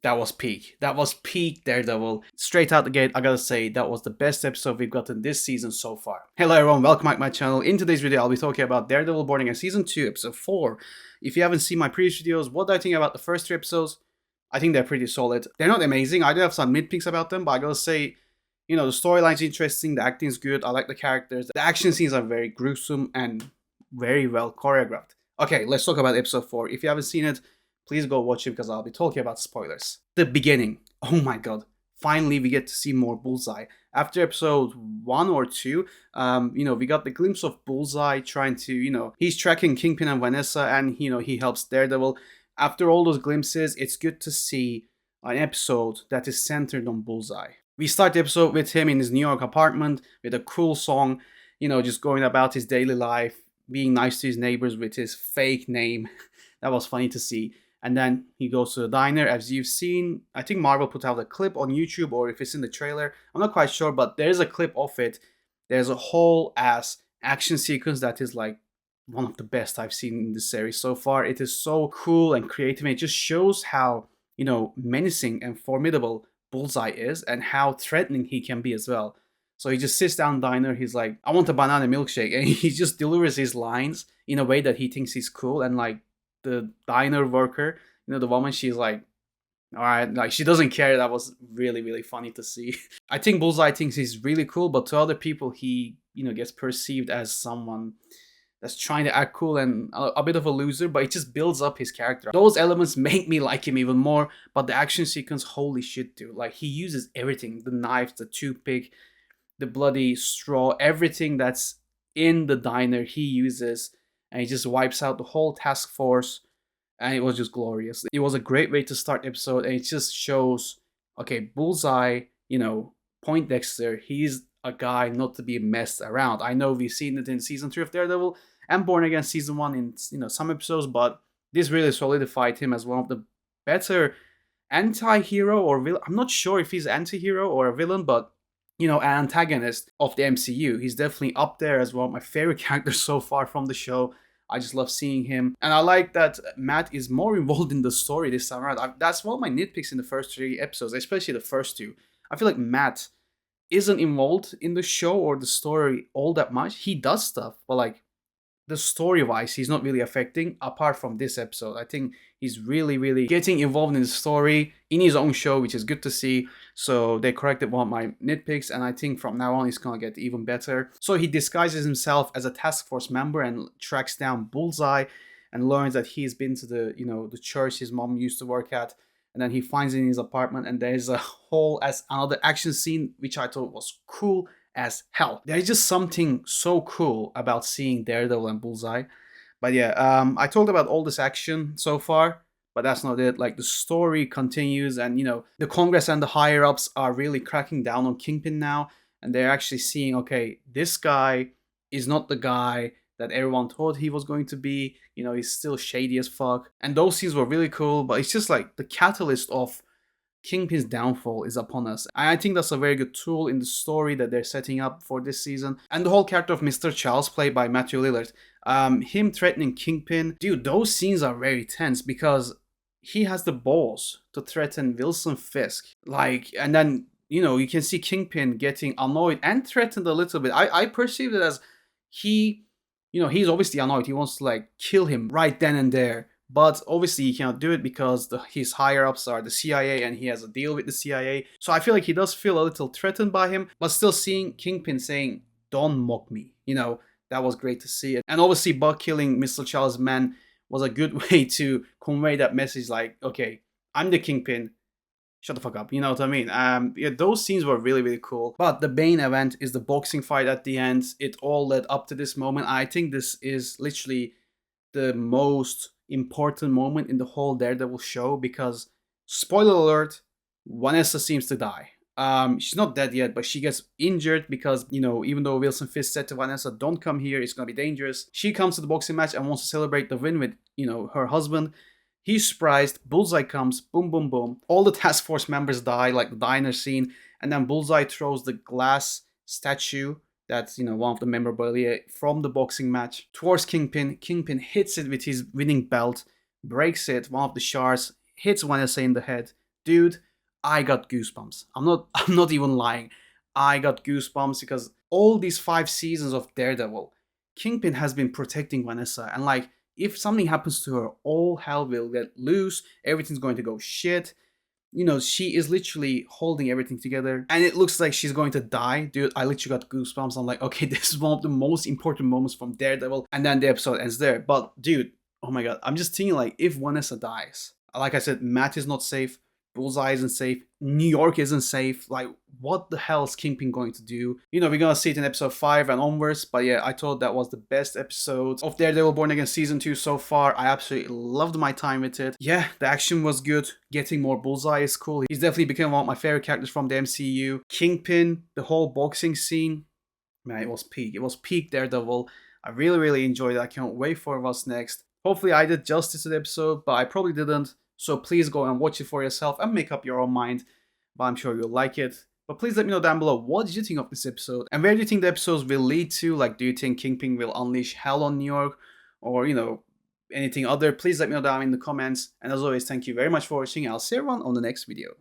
That was peak. That was peak Daredevil. Straight out the gate, I gotta say, that was the best episode we've gotten this season so far. Hello everyone, welcome back to my channel. In today's video, I'll be talking about Daredevil Born Again Season 2, Episode 4. If you haven't seen my previous videos, what do I think about the first 3 episodes? I think they're pretty solid. They're not amazing. I do have some nitpicks about them, but I gotta say, the storyline's interesting, the acting's good, I like the characters. The action scenes are very gruesome and very well choreographed. Okay, let's talk about Episode 4. If you haven't seen it, please go watch it because I'll be talking about spoilers. The beginning. Oh my god. Finally, we get to see more Bullseye. After episode 1 or 2, we got the glimpse of Bullseye trying to, he's tracking Kingpin and Vanessa and, he helps Daredevil. After all those glimpses, it's good to see an episode that is centered on Bullseye. We start the episode with him in his New York apartment with a cool song, just going about his daily life, being nice to his neighbors with his fake name. That was funny to see. And then he goes to the diner. As you've seen, I think Marvel put out a clip on YouTube, or if it's in the trailer, I'm not quite sure, but there's a clip of it. There's a whole ass action sequence that is like one of the best I've seen in this series so far. It is so cool and creative. It just shows how, menacing and formidable Bullseye is and how threatening he can be as well. So he just sits down diner. He's like, I want a banana milkshake. And he just delivers his lines in a way that he thinks he's cool. And like, the diner worker, the woman, she's like, all right, like she doesn't care. That was really, really funny to see. I think Bullseye thinks he's really cool, but to other people, he, gets perceived as someone that's trying to act cool and a bit of a loser, but it just builds up his character. Those elements make me like him even more, but the action sequence, holy shit, dude. Like, he uses everything, the knife, the toothpick, the bloody straw, everything that's in the diner, he uses. And he just wipes out the whole task force, and it was just glorious. It was a great way to start the episode, and it just shows, okay, Bullseye, Poindexter, he's a guy not to be messed around. I know we've seen it in Season 3 of Daredevil and Born Again Season 1 in, some episodes, but this really solidified him as one of the better anti-hero or villain. I'm not sure if he's an anti-hero or a villain, but an antagonist of the MCU. He's definitely up there as one of my favorite characters so far from the show. I just love seeing him. And I like that Matt is more involved in the story this time around. That's one of my nitpicks in the first 3 episodes, especially the first 2. I feel like Matt isn't involved in the show or the story all that much. He does stuff, but like, the story-wise, he's not really affecting, apart from this episode. I think he's really, really getting involved in the story in his own show, which is good to see. So they corrected one of my nitpicks, and I think from now on, it's gonna get even better. So he disguises himself as a task force member and tracks down Bullseye and learns that he's been to the, the church his mom used to work at. And then he finds it in his apartment, and there's a whole another action scene, which I thought was cool as hell. There's just something so cool about seeing Daredevil and Bullseye. But yeah, I talked about all this action so far, but that's not it. Like, the story continues, and the Congress and the higher ups are really cracking down on Kingpin now, and they're actually seeing, okay, this guy is not the guy that everyone thought he was going to be. He's still shady as fuck. And those scenes were really cool, but it's just like the catalyst of Kingpin's downfall is upon us. I think that's a very good tool in the story that they're setting up for this season. And the whole character of Mr. Charles, played by Matthew Lillard, him threatening Kingpin, dude, those scenes are very tense because he has the balls to threaten Wilson Fisk. Like, and then, you can see Kingpin getting annoyed and threatened a little bit. I perceived it as he's obviously annoyed. He wants to like kill him right then and there. But obviously he cannot do it because his higher-ups are the CIA and he has a deal with the CIA. So I feel like he does feel a little threatened by him, but still seeing Kingpin saying, don't mock me, that was great to see. And obviously Buck killing Mr. Charles' men was a good way to convey that message, like, okay, I'm the Kingpin, shut the fuck up, you know what I mean? Yeah, those scenes were really, really cool. But the main event is the boxing fight at the end. It all led up to this moment. I think this is literally the most important moment in the whole Daredevil show because, spoiler alert, Vanessa seems to die. She's not dead yet, but she gets injured because, even though Wilson Fisk said to Vanessa, don't come here, it's gonna be dangerous, she comes to the boxing match and wants to celebrate the win with, her husband. He's surprised, Bullseye comes, boom, boom, boom. All the task force members die, like the diner scene, and then Bullseye throws the glass statue that's, one of the memorabilia from the boxing match towards Kingpin. Kingpin hits it with his winning belt, breaks it. One of the shards hits Vanessa in the head. dude, I got goosebumps. I'm not even lying. I got goosebumps because all these 5 seasons of Daredevil, Kingpin has been protecting Vanessa, and like if something happens to her, all hell will get loose. Everything's going to go shit. You know, she is literally holding everything together, and it looks like she's going to die. Dude, I literally got goosebumps. I'm like, okay, this is one of the most important moments from Daredevil, and then the episode ends there. But dude, oh my god, I'm just thinking like, if Vanessa dies, like I said, Matt is not safe, Bullseye isn't safe, New York isn't safe. Like, what the hell is Kingpin going to do? You know, we're gonna see it in episode 5 and onwards. But yeah, I thought that was the best episode of Daredevil Born Again season 2 so far. I absolutely loved my time with it. Yeah, the action was good. Getting more Bullseye is cool. He's definitely become one of my favorite characters from the MCU. Kingpin, the whole boxing scene, man, it was peak. It was peak Daredevil. I really enjoyed it. I can't wait for what's next. Hopefully I did justice to the episode, but I probably didn't. So please go and watch it for yourself and make up your own mind. But I'm sure you'll like it. But please let me know down below, what did you think of this episode? And where do you think the episodes will lead to? Like, do you think Kingpin will unleash hell on New York? Or, you know, anything other? Please let me know down in the comments. And as always, thank you very much for watching. I'll see everyone on the next video.